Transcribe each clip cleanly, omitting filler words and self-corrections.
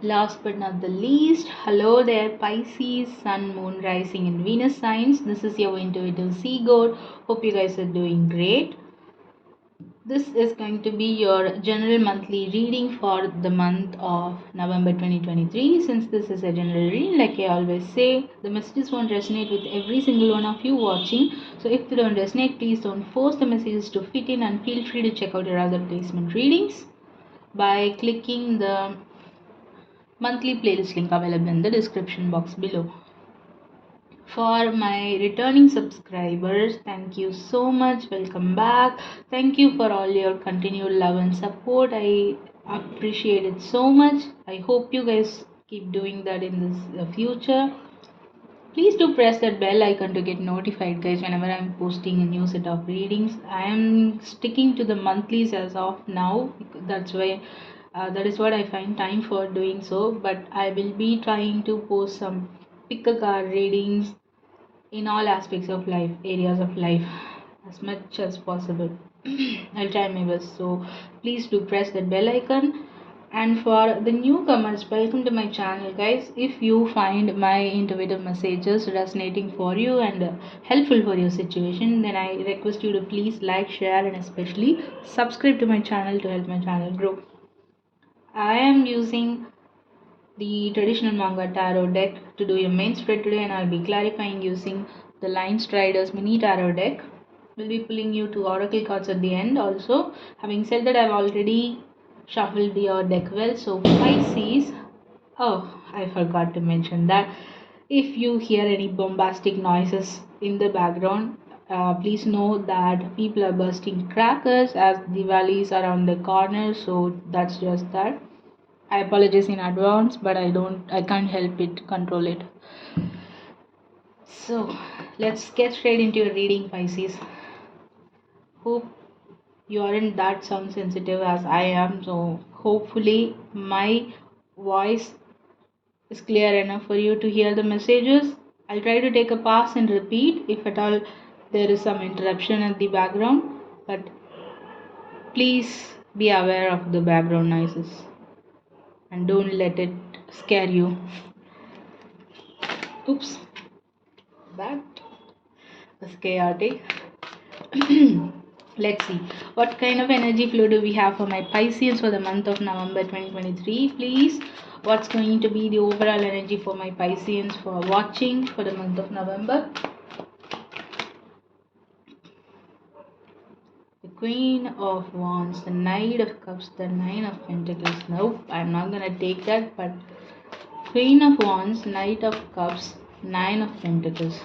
Last but not the least, hello there, Pisces, Sun, Moon, Rising, and Venus signs. This is your intuitive sea goat. Hope you guys are doing great. This is going to be your general monthly reading for the month of November 2023. Since this is a general reading, like I always say, the messages won't resonate with every single one of you watching. So if they don't resonate, please don't force the messages to fit in, and feel free to check out your other placement readings by clicking the monthly playlist link available in the description box below. For my returning subscribers, thank you so much. Welcome back. Thank you for all your continued love and support. I appreciate it so much. I hope you guys keep doing that in this future. Please do press that bell icon to get notified, guys, whenever I'm posting a new set of readings. I am sticking to the monthlies as of now. That's why that is what I find time for doing so. But I will be trying to post some pick a card readings in all aspects of life, areas of life, as much as possible. I'll try my best. So please do press that bell icon. And for the newcomers, welcome to my channel, guys. If you find my intuitive messages resonating for you and helpful for your situation, then I request you to please like, share, and especially subscribe to my channel to help my channel grow. I am using the traditional manga tarot deck to do your main spread today, and I'll be clarifying using the Line Striders mini tarot deck. We'll be pulling you two oracle cards at the end also. Having said that, I've already shuffled your deck well. So Pisces, oh, I forgot to mention that if you hear any bombastic noises in the background, please know that people are bursting crackers as Diwali is around the corner. So that's just that. I apologize in advance, but I can't help it, control it. So let's get straight into your reading, Pisces. Hope you aren't that sound sensitive as I am, so hopefully my voice is clear enough for you to hear the messages. I'll try to take a pause and repeat if at all there is some interruption at the background, but please be aware of the background noises and don't let it scare you. Oops, that was chaotic. Let's see what kind of energy flow do we have for my Pisces for the month of November 2023, please. What's going to be the overall energy for my Pisces for watching for the month of November? The Queen of Wands, the Knight of Cups, the Nine of Pentacles. Nope, I'm not gonna take that, but Queen of Wands, Knight of Cups, Nine of Pentacles.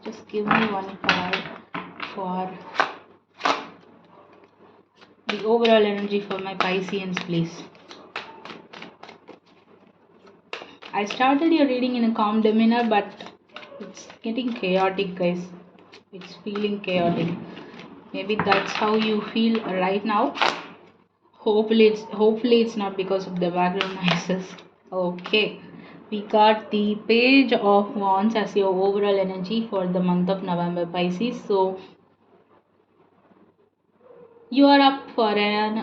Just give me one card for the overall energy for my Pisceans, please. I started your reading in a calm demeanor, but it's getting chaotic, guys. It's feeling chaotic. Maybe that's how you feel right now. Hopefully it's not because of the background noises. Okay. We got the Page of Wands as your overall energy for the month of November, Pisces. So you are up for an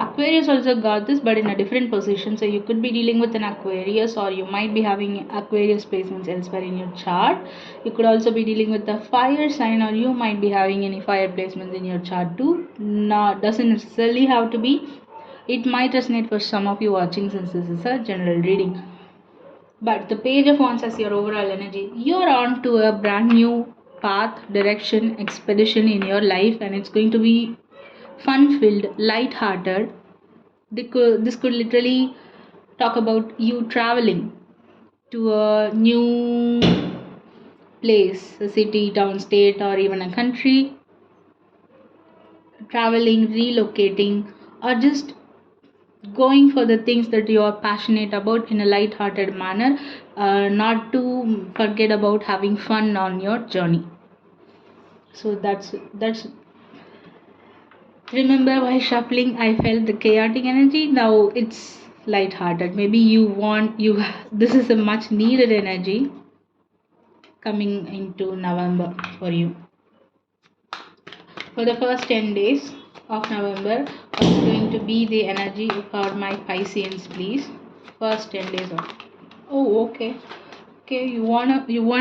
Aquarius also got this, but in a different position. So you could be dealing with an Aquarius, or you might be having Aquarius placements elsewhere in your chart. You could also be dealing with the fire sign, or you might be having any fire placements in your chart too. Doesn't necessarily have to be. It might resonate for some of you watching, since this is a general reading. But the Page of Wands as your overall energy, you're on to a brand new path, direction, expedition in your life, and it's going to be fun filled, light hearted. This could literally talk about you traveling to a new place, a city, town, state, or even a country. Traveling, relocating, or just going for the things that you are passionate about in a light-hearted manner, not to forget about having fun on your journey. So that's remember, while shuffling I felt the chaotic energy. Now it's light-hearted. Maybe this is a much needed energy coming into November for you. For the first 10 days of November, what's going to be the energy for my Pisceans, please? First 10 days of. Oh, okay. Okay, you wanna do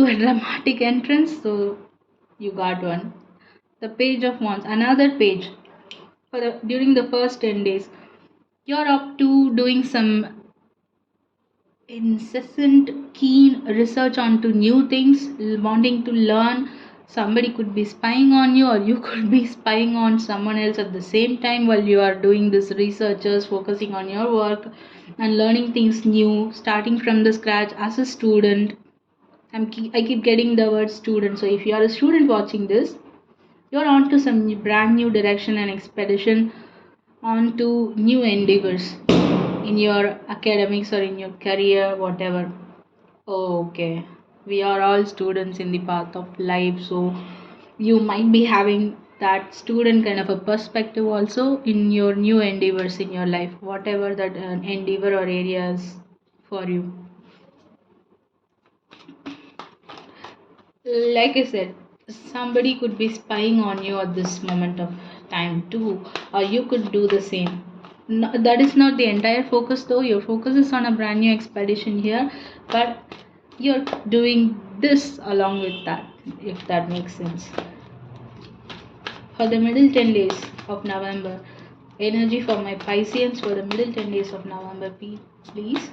a dramatic entrance, so you got one. The Page of Wands, another page. During the first 10 days, you're up to doing some incessant keen research onto new things, wanting to learn. Somebody could be spying on you, or you could be spying on someone else at the same time while you are doing this researchers, focusing on your work and learning things new, starting from the scratch as a student. I keep getting the word student. So if you are a student watching this, you're on to some brand new direction and expedition, on to new endeavors in your academics or in your career, whatever. Okay, we are all students in the path of life, so you might be having that student kind of a perspective also in your new endeavors in your life, whatever that endeavor or areas for you. Like I said, somebody could be spying on you at this moment of time too, or you could do the same. No, that is not the entire focus though. Your focus is on a brand new expedition here, but you're doing this along with that, if that makes sense. For the middle 10 days of November, energy for my Pisceans for the middle 10 days of November, please.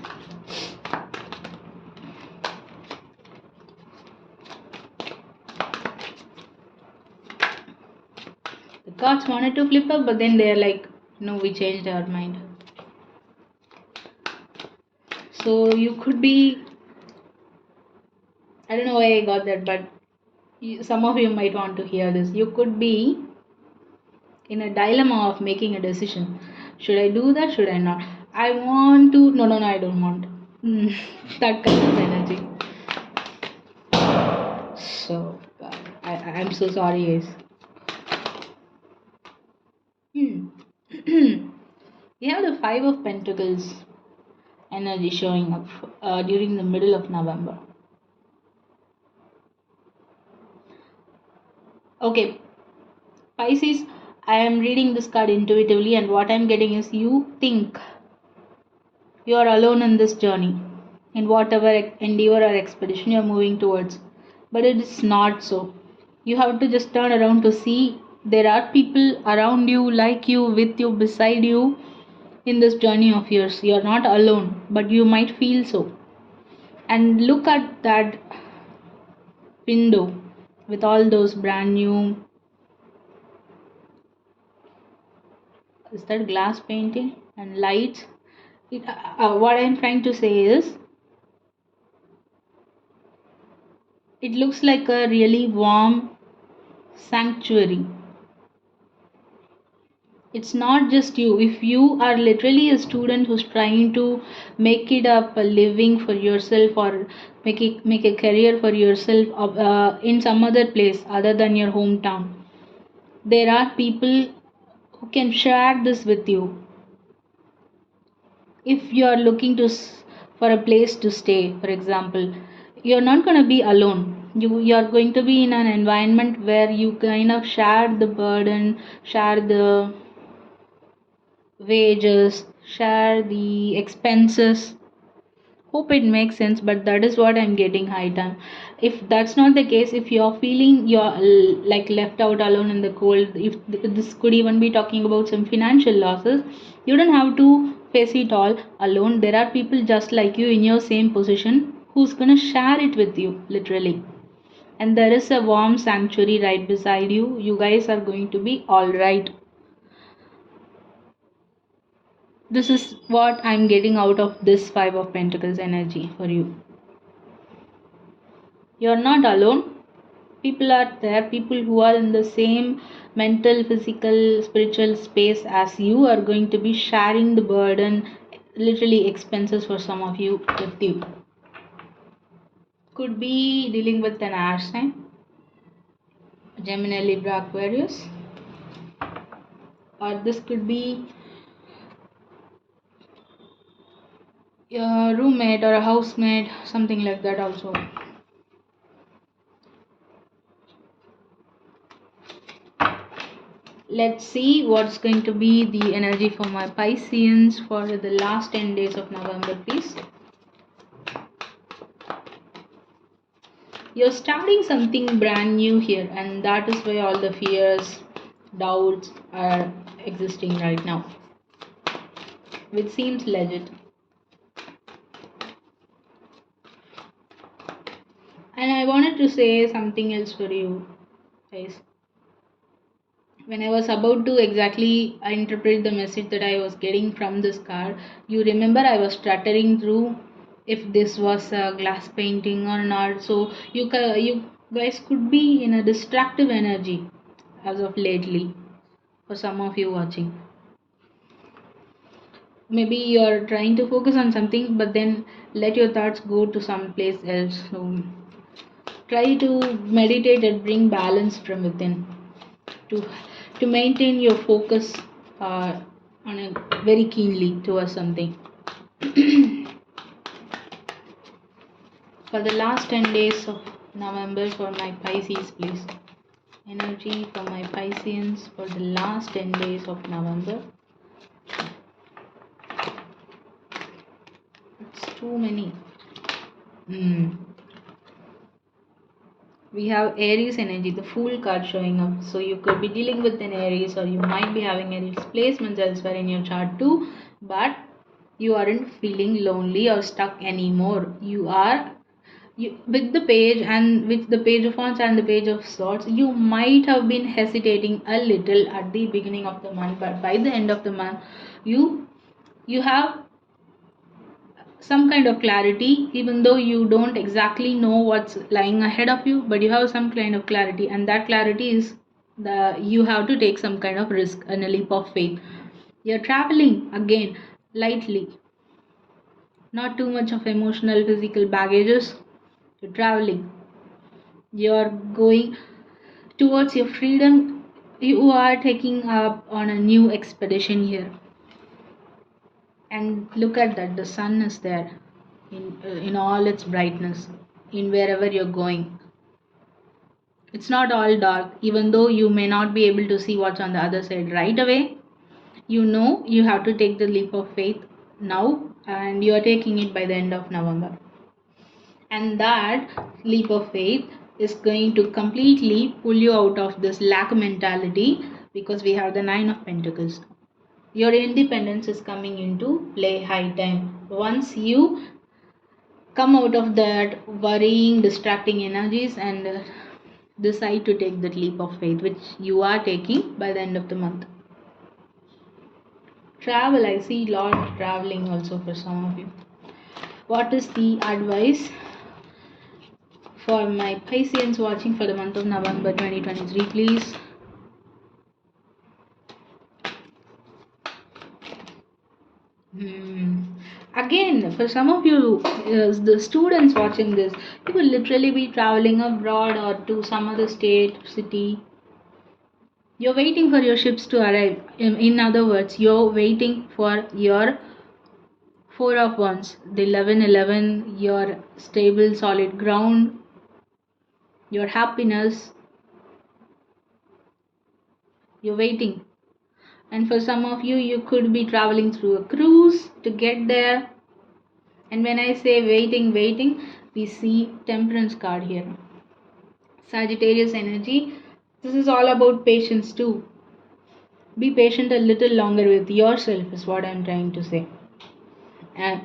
The cards wanted to flip up, but then they're like, no, we changed our mind. So you could be, I don't know why I got that, but some of you might want to hear this. You could be in a dilemma of making a decision. Should I do that? Should I not? I want to. No, no, no, I don't want. That kind of energy. So, I'm so sorry, guys. We have the Five of Pentacles energy showing up during the middle of November. Okay, Pisces, I am reading this card intuitively, and what I'm getting is you think you are alone in this journey, in whatever endeavor or expedition you're moving towards. But it is not so. You have to just turn around to see there are people around you, like you, with you, beside you in this journey of yours. You're not alone, but you might feel so. And look at that window with all those brand new, is that glass painting and lights? What I'm trying to say is, it looks like a really warm sanctuary. It's not just you. If you are literally a student who's trying to make it up a living for yourself, or make a career for yourself in some other place other than your hometown, there are people who can share this with you. If you are looking for a place to stay, for example, you're not going to be alone. You're going to be in an environment where you kind of share the burden, share the wages, share the expenses. Hope it makes sense, but that is what I'm getting high time. If that's not the case, if you're feeling you're like left out alone in the cold, if this could even be talking about some financial losses, you don't have to face it all alone. There are people just like you in your same position who's gonna share it with you, literally. And there is a warm sanctuary right beside you. You guys are going to be all right. This is what I'm getting out of this Five of Pentacles energy for you. You're not alone. People are there. People who are in the same mental, physical, spiritual space as you are going to be sharing the burden, literally expenses for some of you with you. Could be dealing with an air sign, Gemini, Libra, Aquarius, or this could be a roommate or a housemate, something like that also. Let's see what's going to be the energy for my Pisceans for the last 10 days of November, please. You're starting something brand new here, and that is why all the fears, doubts are existing right now, which seems legit. And I wanted to say something else for you guys. When I was about to exactly interpret the message that I was getting from this card, you remember I was stuttering through if this was a glass painting or not. So you guys could be in a distractive energy as of lately for some of you watching. Maybe you're trying to focus on something, but then let your thoughts go to some place else. So try to meditate and bring balance from within to to maintain your focus on a very keenly towards something. For the last 10 days of November for my Pisces, please. Energy for my Pisceans for the last 10 days of November. It's too many. We have Aries energy, the Fool card showing up. So you could be dealing with an Aries, or you might be having Aries placements elsewhere in your chart too, but you aren't feeling lonely or stuck anymore. You with the page and with the page of wands and the page of swords, you might have been hesitating a little at the beginning of the month, but by the end of the month, you have some kind of clarity, even though you don't exactly know what's lying ahead of you, but you have some kind of clarity, and that clarity is you have to take some kind of risk and a leap of faith. You're traveling again lightly, not too much of emotional physical baggages. You're traveling, you're going towards your freedom. You are taking up on a new expedition here, and look at that, the sun is there in all its brightness in wherever you're going. It's not all dark, even though you may not be able to see what's on the other side right away. You know you have to take the leap of faith now, and you are taking it by the end of November. And that leap of faith is going to completely pull you out of this lack mentality, because we have the Nine of Pentacles. Your independence is coming into play high time. Once you come out of that worrying, distracting energies and decide to take that leap of faith, which you are taking by the end of the month. Travel, I see a lot of traveling also for some of you. What is the advice for my Pisceans watching for the month of November 2023, please? Again, for some of you, the students watching this, you will literally be traveling abroad or to some other state, city. You're waiting for your ships to arrive. In other words, you're waiting for your Four of Wands, the 11-11, your stable, solid ground, your happiness. You're waiting. And for some of you, you could be traveling through a cruise to get there. And when I say waiting, we see Temperance card here. Sagittarius energy. This is all about patience too. Be patient a little longer with yourself is what I'm trying to say. And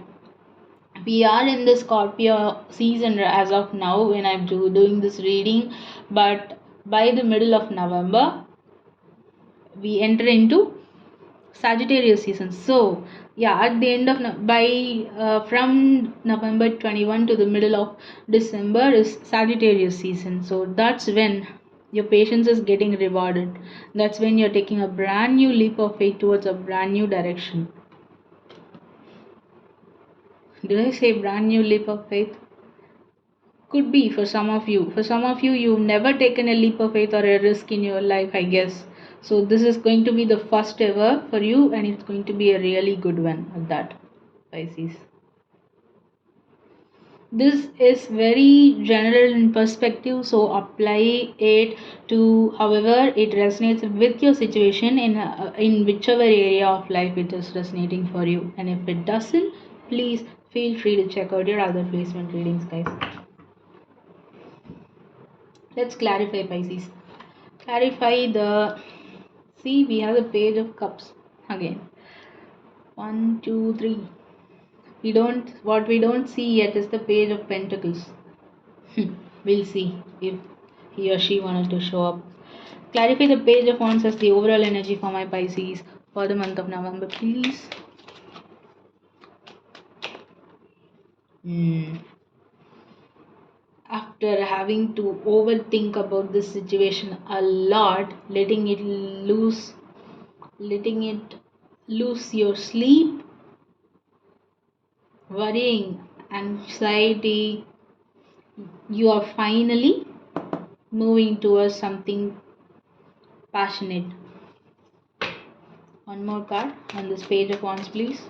we are in the Scorpio season as of now when I'm doing this reading, but by the middle of November, we enter into Sagittarius season. So yeah, at the end of from November 21 to the middle of December is Sagittarius season. So that's when your patience is getting rewarded. That's when you're taking a brand new leap of faith towards a brand new direction. Did I say brand new leap of faith? Could be for some of you. For some of you, you've never taken a leap of faith or a risk in your life, I guess. So this is going to be the first ever for you, and it's going to be a really good one at that, Pisces. This is very general in perspective, so apply it to however it resonates with your situation in whichever area of life it is resonating for you. And if it doesn't, please feel free to check out your other placement readings, guys. Let's clarify, Pisces. Clarify the, see, we have the Page of Cups again. 1, 2, 3. What we don't see yet is the Page of Pentacles. We'll see if he or she wanted to show up. Clarify the Page of Wands as the overall energy for my Pisces for the month of November, please. After having to overthink about this situation a lot, letting it lose your sleep, worrying, anxiety, you are finally moving towards something passionate. One more card on this Page of Wands, please.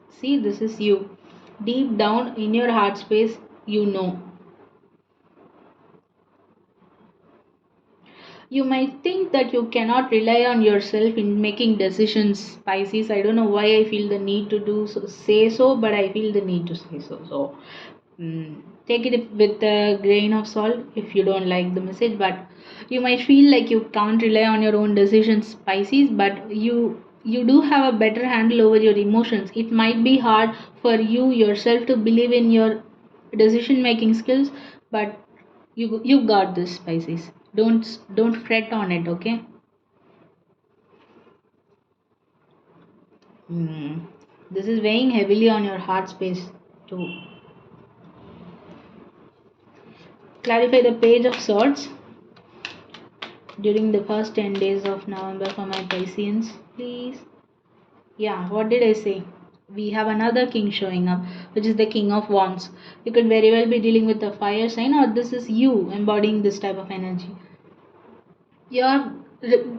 See, this is you. Deep down in your heart space, you know. You might think that you cannot rely on yourself in making decisions, Pisces. I don't know why I feel the need to say so, but I feel the need to say so. So, take it with a grain of salt if you don't like the message. But you might feel like you can't rely on your own decisions, Pisces. But you do have a better handle over your emotions. It might be hard for you yourself to believe in your decision making skills, but you got this, Pisces. Don't fret on it, okay? This is weighing heavily on your heart space too. Clarify the Page of Swords during the first 10 days of November for my Pisceans, please. Yeah, what did I say? We have another king showing up, which is the King of Wands. You could very well be dealing with a fire sign, or this is you embodying this type of energy. You're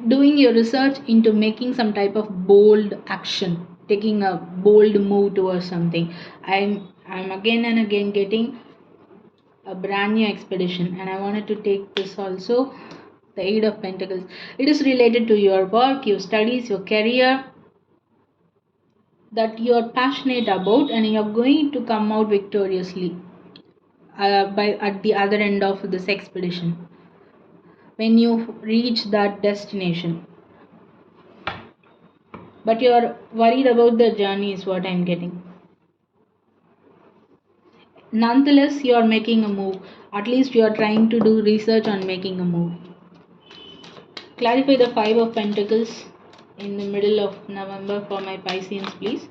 doing your research into making some type of bold action, taking a bold move towards something. I'm again and again getting a brand new expedition, and I wanted to take this also, the Eight of Pentacles. It is related to your work, your studies, your career that you're passionate about, and you're going to come out victoriously by at the other end of this expedition when you reach that destination. But you're worried about the journey, is what I'm getting. Nonetheless, you're making a move. At least you're trying to do research on making a move. Clarify the Five of Pentacles in the middle of November for my Pisceans, please.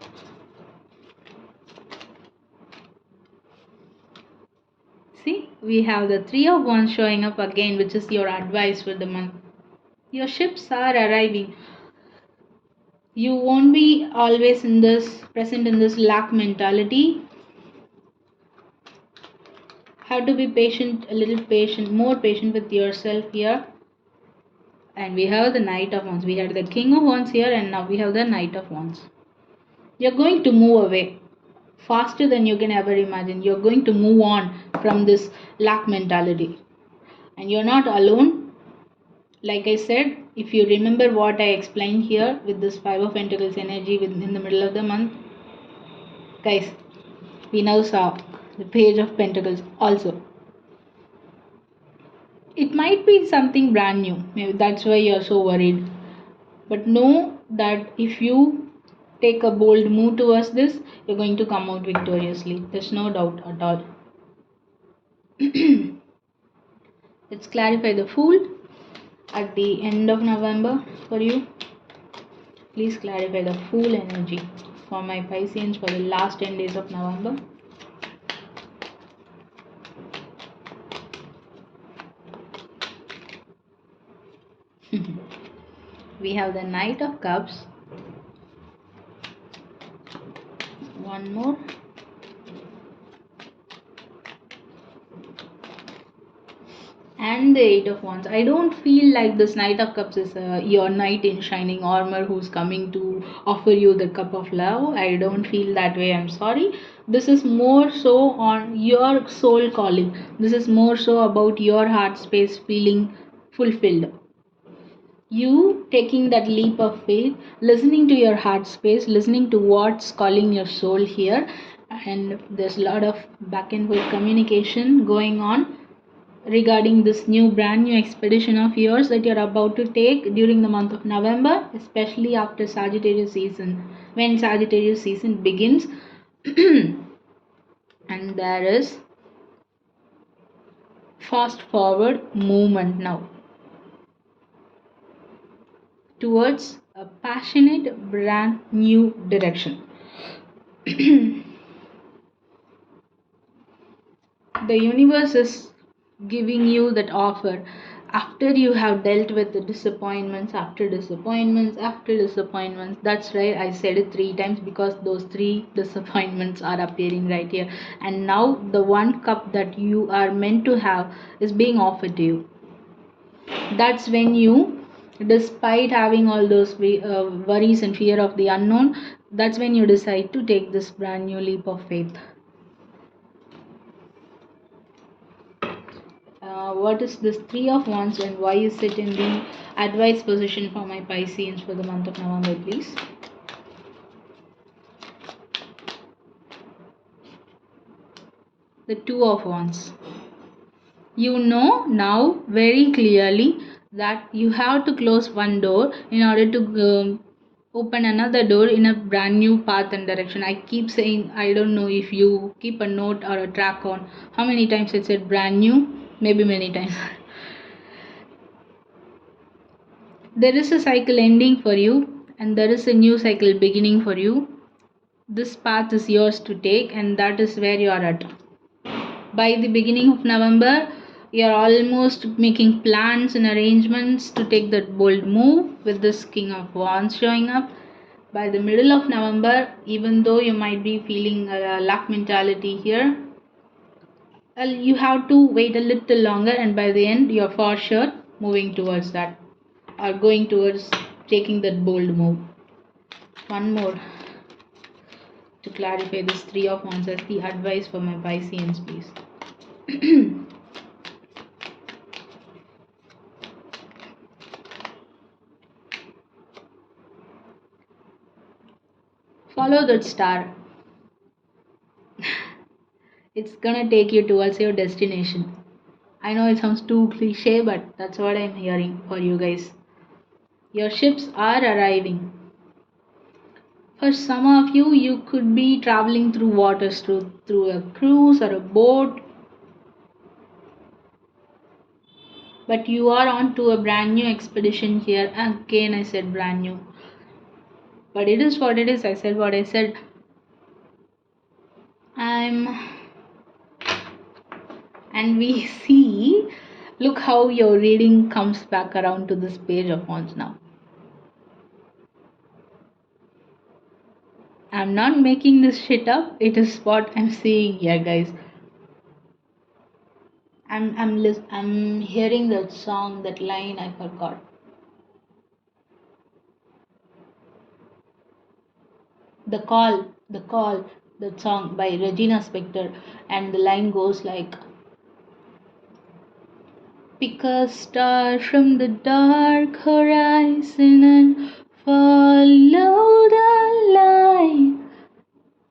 See, we have the Three of Wands showing up again, which is your advice for the month. Your ships are arriving. You won't be always present in this lack mentality. Have to be patient, a little patient, more patient with yourself here. And we have the Knight of Wands. We had the King of Wands here, and now we have the Knight of Wands. You're going to move away faster than you can ever imagine. You're going to move on from this lack mentality. And you're not alone. Like I said, if you remember what I explained here with this Five of Pentacles energy in the middle of the month, guys, we now saw the Page of Pentacles also. It might be something brand new. Maybe that's why you're so worried. But know that if you take a bold move towards this, you're going to come out victoriously. There's no doubt at all. Let's clarify the Fool at the end of November for you. Please clarify the Fool energy for my Pisceans for the last 10 days of November. We have the Knight of Cups. One more. and the Eight of Wands. I don't feel like this Knight of Cups is your knight in shining armor who's coming to offer you the cup of love. I don't feel that way. I'm sorry. This is more so on your soul calling. This is more so about your heart space feeling fulfilled. You taking that leap of faith, listening to your heart space, listening to what's calling your soul here, and there's a lot of back and forth communication going on regarding this new brand new expedition of yours that you're about to take during the month of November, especially after Sagittarius season, when Sagittarius season begins. And there is fast forward movement now towards a passionate brand new direction. The universe is giving you that offer after you have dealt with the disappointments after disappointments after disappointments. That's right, I said it 3 times because those 3 disappointments are appearing right here, and now the one cup that you are meant to have is being offered to you. That's when you, despite having all those worries and fear of the unknown, that's when you decide to take this brand new leap of faith. What is this Three of Wands and why is it in the advice position for my Pisceans for the month of November, please? The Two of Wands. You know now very clearly that you have to close one door in order to open another door in a brand new path and direction. I keep saying, I don't know if you keep a note or a track on how many times it said brand new, maybe many times. There is a cycle ending for you and there is a new cycle beginning for you. This path is yours to take and that is where you are at. By the beginning of November, you are almost making plans and arrangements to take that bold move with this King of Wands showing up. By the middle of November, even though you might be feeling a luck mentality here, you have to wait a little longer and by the end you're for sure moving towards that or going towards taking that bold move. One more to clarify this Three of Wands as the advice for my Pisceans, please. Follow that star. It's gonna take you towards your destination. I know it sounds too cliche, but that's what I'm hearing for you guys. Your ships are arriving. For some of you, you could be traveling through waters through a cruise or a boat. But you are on to a brand new expedition here. Again, I said brand new. But it is what it is. I said what I said. And we see, look how your reading comes back around to this Page of Wands now. I'm not making this shit up. It is what I'm seeing here, guys. I'm hearing that song, that line I forgot. The Call, that song by Regina Spektor, and the line goes like, pick a star from the dark horizon and follow the light.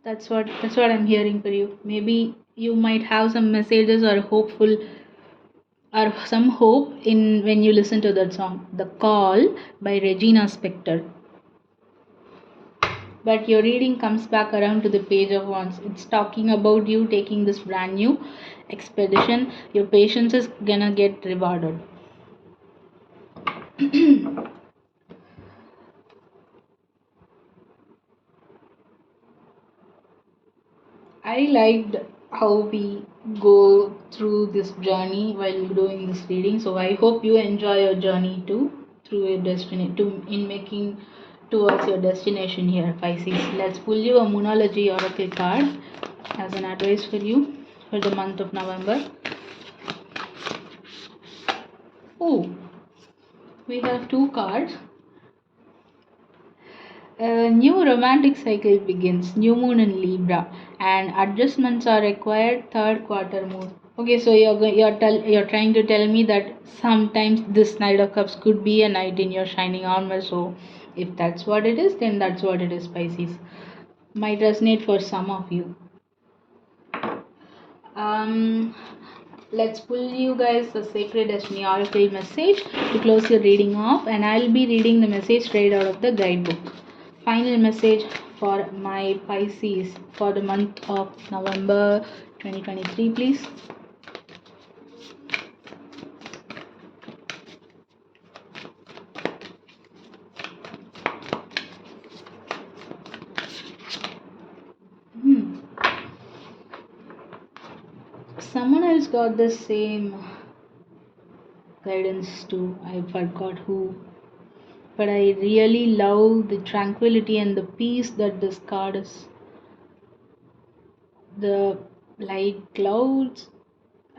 That's what I'm hearing for you. Maybe you might have some messages or hopeful or some hope in when you listen to that song, The Call by Regina Spektor. But your reading comes back around to the Page of Wands. It's talking about you taking this brand new expedition. Your patience is gonna get rewarded. I liked how we go through this journey while doing this reading. So I hope you enjoy your journey too through your destiny in making towards your destination here, Pisces. Let's pull you a Moonology Oracle card as an advice for you for the month of November. we have two cards. A new romantic cycle begins, new moon in Libra, and adjustments are required, third quarter moon. Okay, so you're trying to tell me that sometimes this Knight of Cups could be a knight in your shining armor. So if that's what it is, then that's what it is, Pisces. Might resonate for some of you. Um, let's pull you guys the Sacred Destiny Oracle message to close your reading off, and I'll be reading the message straight out of the guidebook. Final message for my Pisces for the month of November 2023, please. Someone else got the same guidance too. I forgot who. But I really love the tranquility and the peace that this card is. The light clouds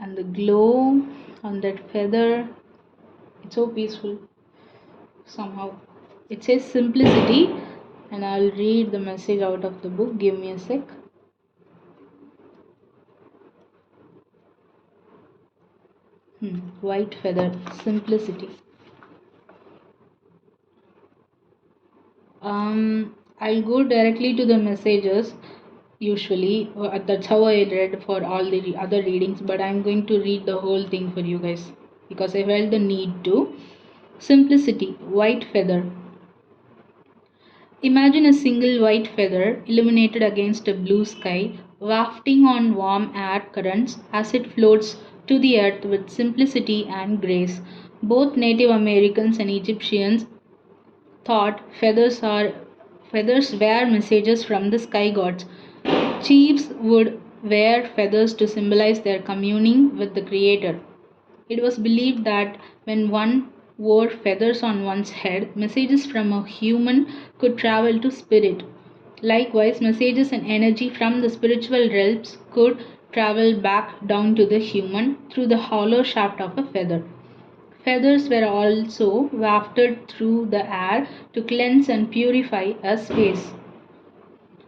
and the glow on that feather. It's so peaceful somehow. It says simplicity, and I'll read the message out of the book. Give me a sec. White feather, simplicity. I'll go directly to the messages. Usually, that's how I read for all the other readings, but I'm going to read the whole thing for you guys because I felt the need to. Simplicity, white feather. Imagine a single white feather illuminated against a blue sky, wafting on warm air currents as it floats to the earth with simplicity and grace. Both Native Americans and Egyptians thought feathers were messages from the sky gods. Chiefs would wear feathers to symbolize their communing with the Creator. It was believed that when one wore feathers on one's head, messages from a human could travel to spirit. Likewise, messages and energy from the spiritual realms could travel back down to the human through the hollow shaft of a feather. Feathers were also wafted through the air to cleanse and purify a space.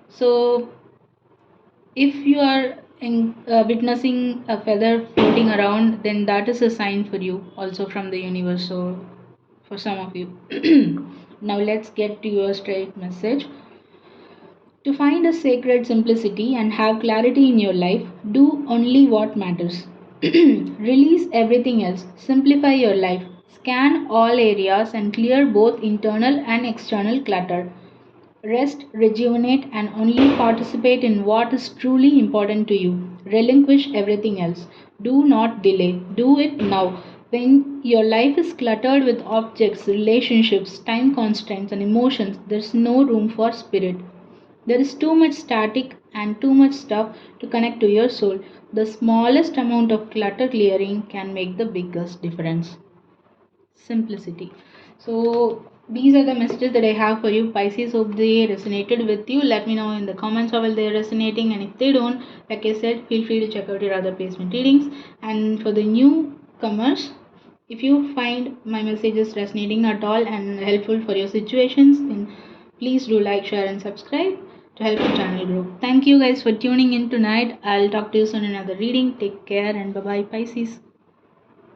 So, if you are witnessing a feather floating around, then that is a sign for you, also from the universe. So, for some of you. Now, let's get to your straight message. To find a sacred simplicity and have clarity in your life, do only what matters. Release everything else. Simplify your life. Scan all areas and clear both internal and external clutter. Rest, rejuvenate, and only participate in what is truly important to you. Relinquish everything else. Do not delay. Do it now. When your life is cluttered with objects, relationships, time constraints, and emotions, there's no room for spirit. There is too much static and too much stuff to connect to your soul. The smallest amount of clutter clearing can make the biggest difference. Simplicity. So these are the messages that I have for you, Pisces. Hope they resonated with you. Let me know in the comments how well they are resonating, and if they don't, like I said, feel free to check out your other placement readings. And for the newcomers, if you find my messages resonating at all and helpful for your situations, then please do like, share, and subscribe to help the channel grow. Thank you guys for tuning in tonight. I'll talk to you soon in another reading. Take care and bye bye, Pisces.